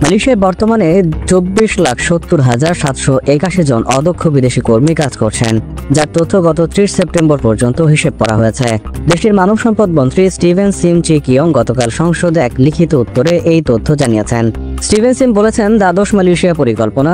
মালয়েশিয়ায় বর্তমানে 24,70,781 জন অদক্ষ বিদেশি কর্মী কাজ করছেন, যার তথ্য গত 30 সেপ্টেম্বর পর্যন্ত হিসেব করা হয়েছে। দেশটির মানব সম্পদ মন্ত্রী স্টিভেন সিম চি কিয়ং গতকাল সংসদে এক লিখিত উত্তরে এই তথ্য জানিয়েছেন। স্টিভেন সিম বলেছেন, দ্বাদশ মালয়েশিয়া পরিকল্পনা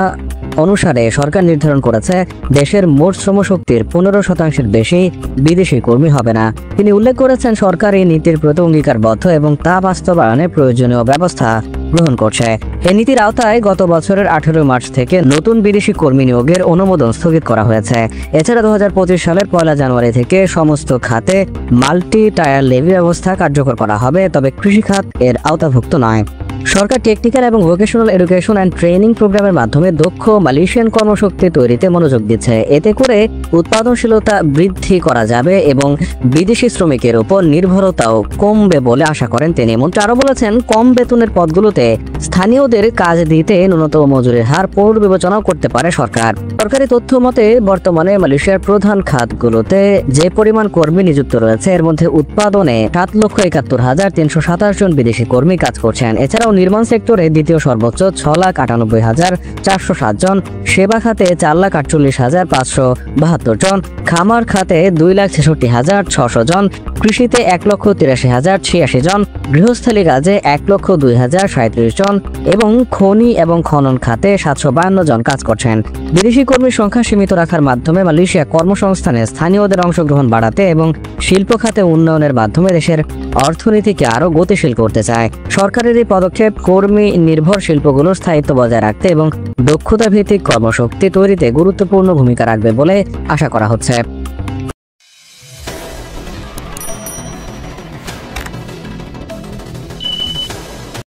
অনুসারে সরকার নির্ধারণ করেছে দেশের মোট শ্রমশক্তির 15% বেশি বিদেশি কর্মী হবে না। তিনি উল্লেখ করেছেন, সরকার এই নীতির প্রতি অঙ্গীকারবদ্ধ এবং তা বাস্তবায়নে প্রয়োজনীয় ব্যবস্থা গ্রহণ করছে। এই নীতির আওতায় গত বছরের 18 মার্চ থেকে নতুন বিদেশি কর্মী নিয়োগের অনুমোদন স্থগিত করা হয়েছে। এছাড়া 2025 সালের 1 জানুয়ারি থেকে সমস্ত খাতে মাল্টি টায়ার লেভি ব্যবস্থা কার্যকর করা হবে, তবে কৃষি খাত এর আওতাভুক্ত নয়। সরকার টেকনিক্যাল এবং ভোকেশনাল এডুকেশন অ্যান্ড ট্রেনিং প্রোগ্রামের মাধ্যমে দক্ষ মালয়েশিয়ান কর্মশক্তি তৈরিতে মনোযোগ দিচ্ছে। এতে করে উৎপাদনশীলতা বৃদ্ধি করা যাবে এবং বিদেশি শ্রমিকের উপর নির্ভরতাও কমবে বলে আশা করেন তিনি। মন্ত্রী আরও বলেছেন, কম বেতনের পদগুলোতে স্থানীয়দের কাজ দিতে ন্যূনতম মজুরির হার পুনর্বিবেচনাও করতে পারে সরকার। সরকারি তথ্য মতে বর্তমানে মালয়েশিয়ার প্রধান খাতগুলোতে যে পরিমাণ কর্মী নিযুক্ত রয়েছে, এর মধ্যে উৎপাদনে 7,71,327 জন বিদেশি কর্মী কাজ করছেন। এছাড়াও নির্মাণ সেক্টরে দ্বিতীয় সর্বোচ্চ 6,98,407 জন, সেবা খাতে 4,48,572 জন, খামার খাতে 2,66,600 জন, কৃষিতে 1,83,086 জন, গৃহস্থালী কাজে 1,02,037 জন এবং খনি এবং খনন খাতে 752 জন কাজ করছেন। বিদেশি কর্মীর সংখ্যা সীমিত রাখার মাধ্যমে মালয়েশিয়া কর্মসংস্থানে স্থানীয়দের অংশগ্রহণ বাড়াতে এবং শিল্প খাতে উন্নয়নের মাধ্যমে দেশের অর্থনীতিকে আরও গতিশীল করতে চায়। সরকারের এই পদক্ষেপ কর্মী নির্ভর শিল্পগুলোর স্থায়িত্ব বজায় রাখতে এবং দক্ষতা ভিত্তিক কর্মশক্তি তৈরিতে গুরুত্বপূর্ণ ভূমিকা রাখবে বলে আশা করা হচ্ছে।